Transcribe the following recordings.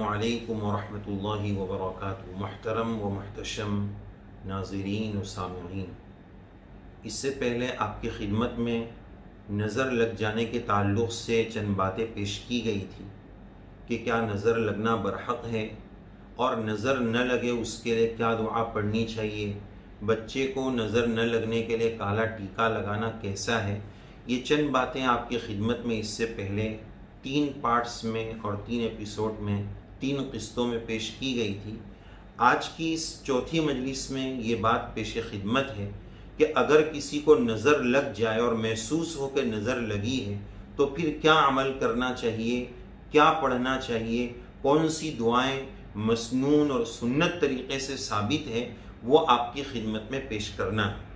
علیکم ورحمۃ اللہ وبرکاتہ۔ محترم و محتشم ناظرین و سامعین، اس سے پہلے آپ کی خدمت میں نظر لگ جانے کے تعلق سے چند باتیں پیش کی گئی تھی کہ کیا نظر لگنا برحق ہے اور نظر نہ لگے اس کے لیے کیا دعا پڑھنی چاہیے، بچے کو نظر نہ لگنے کے لیے کالا ٹیکا لگانا کیسا ہے۔ یہ چند باتیں آپ کی خدمت میں اس سے پہلے 3 پارٹس میں اور 3 ایپیسوڈ میں 3 قسطوں میں پیش کی گئی تھی۔ آج کی اس چوتھی مجلس میں یہ بات پیش خدمت ہے کہ اگر کسی کو نظر لگ جائے اور محسوس ہو کہ نظر لگی ہے تو پھر کیا عمل کرنا چاہیے، کیا پڑھنا چاہیے، کون سی دعائیں مسنون اور سنت طریقے سے ثابت ہے، وہ آپ کی خدمت میں پیش کرنا ہے۔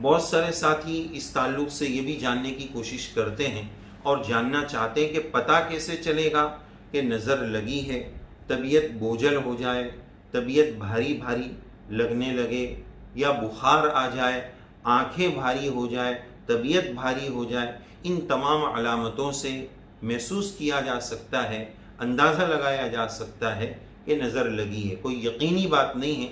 بہت سارے ساتھی اس تعلق سے یہ بھی جاننے کی کوشش کرتے ہیں اور جاننا چاہتے ہیں کہ پتہ کیسے چلے گا کہ نظر لگی ہے۔ طبیعت بوجھل ہو جائے، طبیعت بھاری بھاری لگنے لگے، یا بخار آ جائے، آنکھیں بھاری ہو جائے، طبیعت بھاری ہو جائے، ان تمام علامتوں سے محسوس کیا جا سکتا ہے، اندازہ لگایا جا سکتا ہے کہ نظر لگی ہے۔ کوئی یقینی بات نہیں ہے،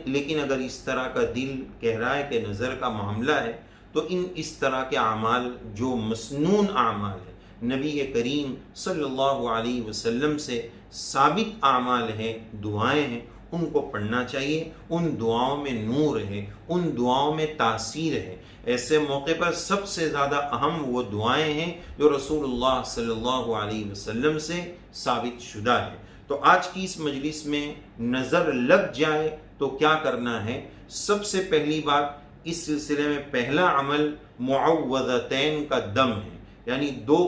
لیکن اگر اس طرح کا دل کہہ رہا ہے کہ نظر کا معاملہ ہے تو اس طرح کے اعمال جو مسنون اعمال ہیں، نبی کریم صلی اللہ علیہ وسلم سے ثابت اعمال ہیں، دعائیں ہیں، ان کو پڑھنا چاہیے۔ ان دعاؤں میں نور ہے، ان دعاؤں میں تاثیر ہے۔ ایسے موقع پر سب سے زیادہ اہم وہ دعائیں ہیں جو رسول اللہ صلی اللہ علیہ وسلم سے ثابت شدہ ہے۔ تو آج کی اس مجلس میں نظر لگ جائے تو کیا کرنا ہے۔ سب سے پہلی بات، اس سلسلے میں پہلا عمل معوذتین کا دم ہے، یعنی 2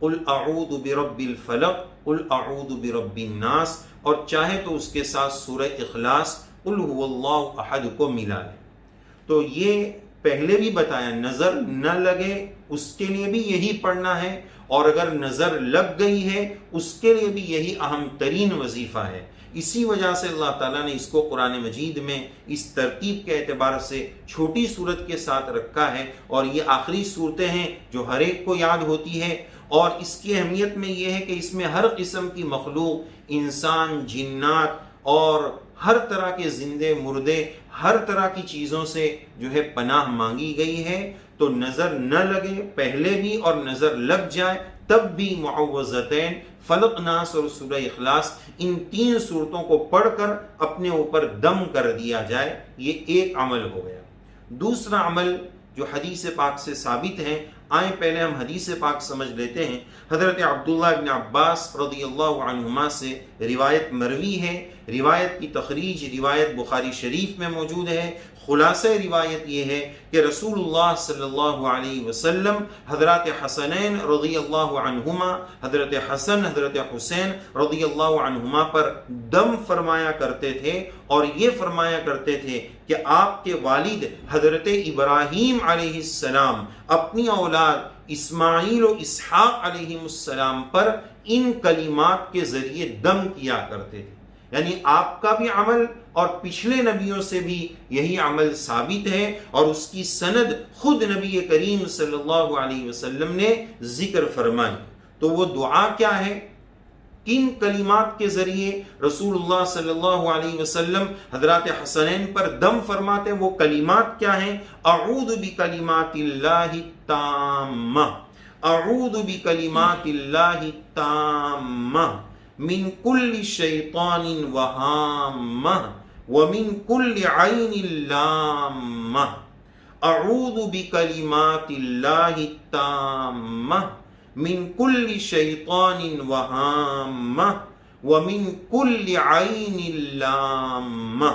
قل اعوذ برب الفلق، قل اعوذ برب الناس، اور چاہے تو اس کے ساتھ سورہ اخلاص قل هو اللہ احد کو ملا لیں۔ تو یہ پہلے بھی بتایا، نظر نہ لگے اس کے لیے بھی یہی پڑھنا ہے، اور اگر نظر لگ گئی ہے اس کے لیے بھی یہی اہم ترین وظیفہ ہے۔ اسی وجہ سے اللہ تعالیٰ نے اس کو قرآن مجید میں اس ترتیب کے اعتبار سے چھوٹی صورت کے ساتھ رکھا ہے، اور یہ آخری صورتیں ہیں جو ہر ایک کو یاد ہوتی ہے۔ اور اس کی اہمیت میں یہ ہے کہ اس میں ہر قسم کی مخلوق، انسان، جنات اور ہر طرح کے زندے مردے، ہر طرح کی چیزوں سے جو ہے پناہ مانگی گئی ہے۔ تو نظر نہ لگے پہلے بھی اور نظر لگ جائے تب بھی معوذتین، فلق، ناس اور سورہ اخلاص، ان 3 صورتوں کو پڑھ کر اپنے اوپر دم کر دیا جائے، یہ ایک عمل ہو گیا۔ دوسرا عمل جو حدیث پاک سے ثابت ہے، آئیں پہلے ہم حدیث پاک سمجھ لیتے ہیں۔ حضرت عبداللہ ابن عباس رضی اللہ عنہما سے روایت مروی ہے، روایت کی تخریج روایت بخاری شریف میں موجود ہے۔ خلاصہ روایت یہ ہے کہ رسول اللہ صلی اللہ علیہ وسلم حضرت حسنین رضی اللہ عنہما، حضرت حسن حضرت حسین رضی اللہ عنہما پر دم فرمایا کرتے تھے، اور یہ فرمایا کرتے تھے کہ آپ کے والد حضرت ابراہیم علیہ السلام اپنی اولاد اسماعیل و اسحاق علیہ السلام پر ان کلمات کے ذریعے دم کیا کرتے تھے۔ یعنی آپ کا بھی عمل اور پچھلے نبیوں سے بھی یہی عمل ثابت ہے، اور اس کی سند خود نبی کریم صلی اللہ علیہ وسلم نے ذکر فرمائی۔ تو وہ دعا کیا ہے، کن کلمات کے ذریعے رسول اللہ صلی اللہ علیہ وسلم حضرات حسنین پر دم فرماتے، وہ کلمات کیا ہیں؟ اعوذ بکلمات اللہ التامہ، اعوذ بکلمات اللہ التامہ من کل شیطان وہامہ ومن کل عین لامہ، اعوذ بکلمات اللہ التامہ من کل شیطان وہامہ ومن کل عین لامہ،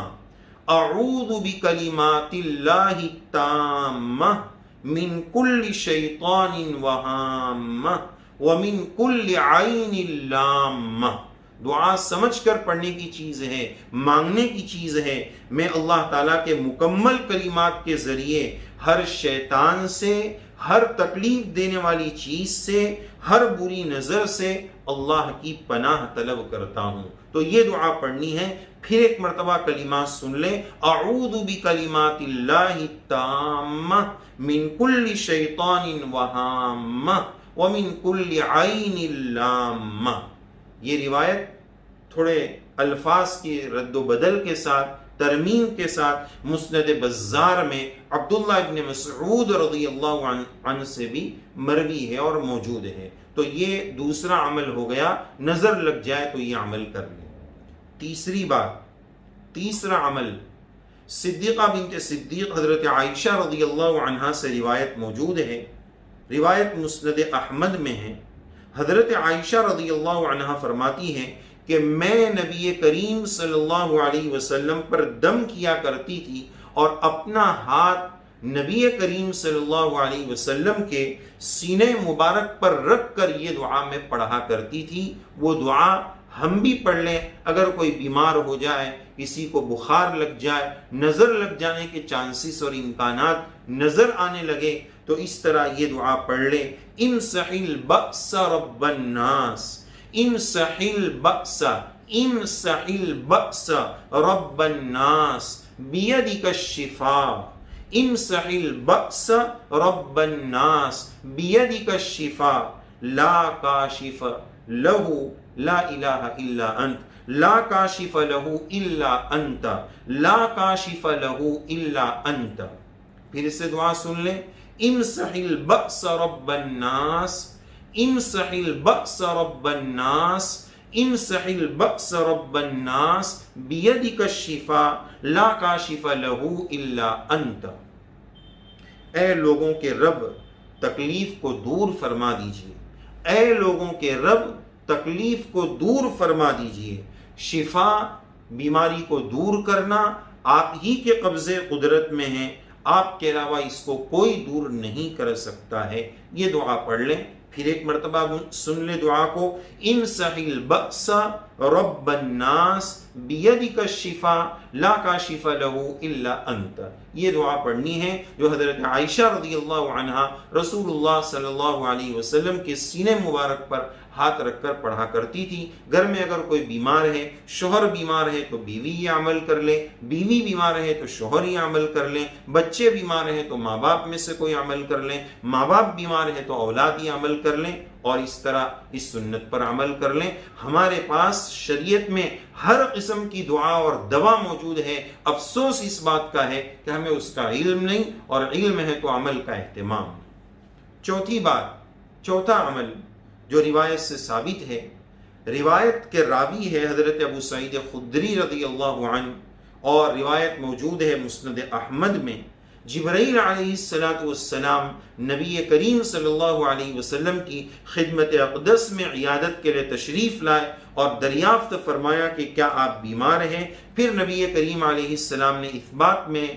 اعوذ بکلمات اللہ التامہ من کل شیطان وہامہ ومن کل عین لامہ۔ دعا سمجھ کر پڑھنے کی چیز ہے، مانگنے کی چیز ہے۔ میں اللہ تعالیٰ کے مکمل کلمات کے ذریعے ہر شیطان سے، ہر تکلیف دینے والی چیز سے، ہر بری نظر سے اللہ کی پناہ طلب کرتا ہوں۔ تو یہ دعا پڑھنی ہے۔ پھر ایک مرتبہ کلمات سن لیں، اعوذ بکلمات اللہ التامہ من کل شیطان وہامہ ومن کل عین لامہ۔ یہ روایت تھوڑے الفاظ کی رد و بدل کے ساتھ، ترمیم کے ساتھ مسند بزار میں عبداللہ ابن مسعود رضی اللہ عنہ سے بھی مروی ہے اور موجود ہے۔ تو یہ دوسرا عمل ہو گیا، نظر لگ جائے تو یہ عمل کر لیں۔ تیسری بات، تیسرا عمل، صدیقہ بنت صدیق حضرت عائشہ رضی اللہ عنہا سے روایت موجود ہے، روایت مسند احمد میں ہے۔ حضرت عائشہ رضی اللہ عنہا فرماتی ہیں کہ میں نبی کریم صلی اللہ علیہ وسلم پر دم کیا کرتی تھی اور اپنا ہاتھ نبی کریم صلی اللہ علیہ وسلم کے سینے مبارک پر رکھ کر یہ دعا میں پڑھا کرتی تھی۔ وہ دعا ہم بھی پڑھ لیں، اگر کوئی بیمار ہو جائے، کسی کو بخار لگ جائے، نظر لگ جانے کے چانسز اور امکانات نظر آنے لگے تو اس طرح یہ دعا پڑھ لیں، امسح البأس رب الناس، امسح البأس، امسح البأس رب الناس بیدک الشفاء، امسح البأس رب الناس بیدک الشفاء، لا کاشف لہ لا الہ الا انت، لا کاشف لہ الا انت، لا کاشف لہ الا انت۔ پھر اسے دعا سن لیں، امسح البأس رب الناس، امسح البأس رب الناس، امسح البأس رب الناس بیدک الشفاء، لا کاشف لہ الا انت۔ اے لوگوں کے رب، تکلیف کو دور فرما دیجئے، اے لوگوں کے رب، تکلیف کو دور فرما دیجئے۔ شفا، بیماری کو دور کرنا آپ ہی کے قبضے قدرت میں ہے، آپ کے علاوہ اس کو کوئی دور نہیں کر سکتا ہے۔ یہ دعا پڑھ لیں، پھر ایک مرتبہ سن لیں دعا کو، امسح البأس رب الناس بیدک الشفاء، لا کاشف لہ الا انت۔ یہ دعا پڑھنی ہے جو حضرت عائشہ رضی اللہ عنہا رسول اللہ صلی اللہ علیہ وسلم کے سینے مبارک پر ہاتھ رکھ کر پڑھا کرتی تھی۔ گھر میں اگر کوئی بیمار ہے، شوہر بیمار ہے تو بیوی یہ عمل کر لے، بیوی بیمار ہے تو شوہر یہ عمل کر لیں، بچے بیمار ہیں تو ماں باپ میں سے کوئی عمل کر لیں، ماں باپ بیمار ہے تو اولاد یہ عمل کر لیں، اور اس طرح اس سنت پر عمل کر لیں۔ ہمارے پاس شریعت میں ہر قسم کی دعا اور دوا موجود ہے، افسوس اس بات کا ہے کہ ہمیں اس کا علم نہیں، اور علم ہے تو عمل کا اہتمام۔ چوتھی بات، چوتھا عمل جو روایت سے ثابت ہے، روایت کے راوی ہے حضرت ابو سعید خدری رضی اللہ عنہ، اور روایت موجود ہے مسند احمد میں۔ جبرائیل علیہ السلام نبی کریم صلی اللہ علیہ وسلم کی خدمت اقدس میں عیادت کے لیے تشریف لائے اور دریافت فرمایا کہ کیا آپ بیمار ہیں؟ پھر نبی کریم علیہ السلام نے اس بات میں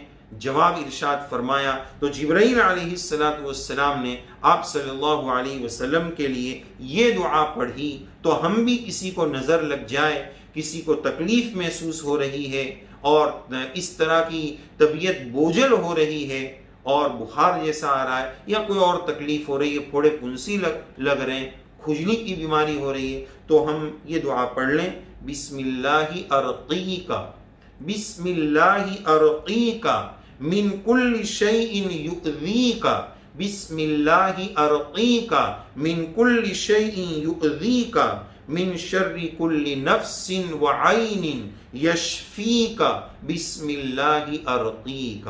جواب ارشاد فرمایا تو جبرائیل علیہ السلام نے آپ صلی اللہ علیہ وسلم کے لیے یہ دعا پڑھی۔ تو ہم بھی کسی کو نظر لگ جائے، کسی کو تکلیف محسوس ہو رہی ہے اور اس طرح کی طبیعت بوجھل ہو رہی ہے اور بخار جیسا آ رہا ہے یا کوئی اور تکلیف ہو رہی ہے، پھوڑے پھنسی لگ رہے ہیں، کھجلی کی بیماری ہو رہی ہے، تو ہم یہ دعا پڑھ لیں، بسم اللہ ارقیک، بسم اللہ ارقیک من کل شیء یؤذیک، بسم اللہ ارقیک من کل شیء یؤذیک، من شر کل نفس وعین یشفیک، بسم اللہ ارقیک۔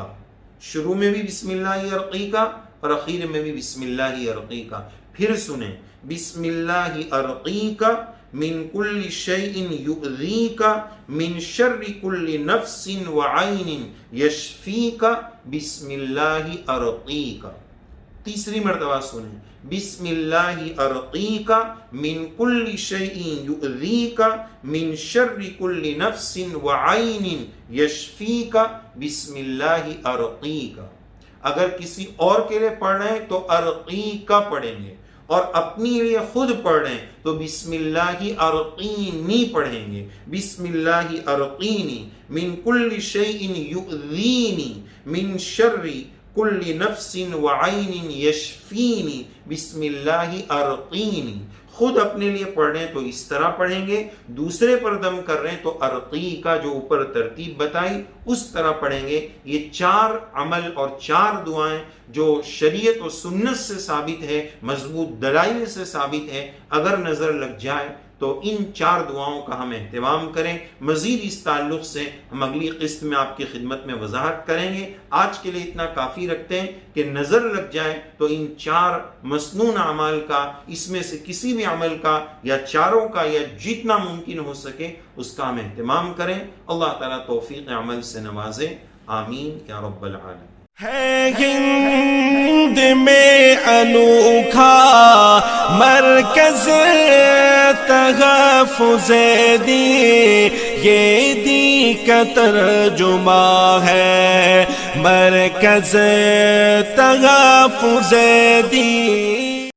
شروع میں بھی بسم اللہ ارقیک اور اخیر میں بھی بسم اللہ ارقیک۔ پھر سنیں، بسم اللہ ارقیک من کل شیء یؤذیک، من شر کل نفس وعین یشفیک، بسم اللہ ارقیک۔ تیسری مرتبہ سنیں، بسم اللہ ارقیک من کل شیء یؤذیک، من شر کل نفس وعین یشفیک، بسم اللہ ارقیک۔ اگر کسی اور کے لیے پڑھ رہے ہیں تو ارقیک پڑھیں گے، اور اپنی لیے خود پڑھ رہے ہیں تو بسم اللہ ارقینی پڑھیں گے، بسم اللہ ارقینی من کل شیء یؤذینی، من شر کل نفس وعین یشفینی، بسم اللہ ارقینی۔ خود اپنے لیے پڑھ رہے ہیں تو اس طرح پڑھیں گے، دوسرے پر دم کر رہے ہیں تو ارقی کا جو اوپر ترتیب بتائی اس طرح پڑھیں گے۔ یہ 4 عمل اور 4 دعائیں جو شریعت و سنت سے ثابت ہے، مضبوط دلائل سے ثابت ہے، اگر نظر لگ جائے تو ان 4 دعاؤں کا ہم اہتمام کریں. مزید اس تعلق سے ہم اگلی قسط میں آپ کی خدمت میں وضاحت کریں گے. آج کے لیے اتنا کافی رکھتے ہیں کہ نظر لگ جائے تو ان 4 مسنون اعمال کا، اس میں سے کسی بھی عمل کا یا چاروں کا یا جتنا ممکن ہو سکے اس کا ہم اہتمام کریں. اللہ تعالیٰ توفیق عمل سے نوازے. آمین یا رب العالمین. ہے ہند میں انوکھا مرکز تحفظ دین، یہ دین کا ترجمہ ہے مرکز تحفظ دین.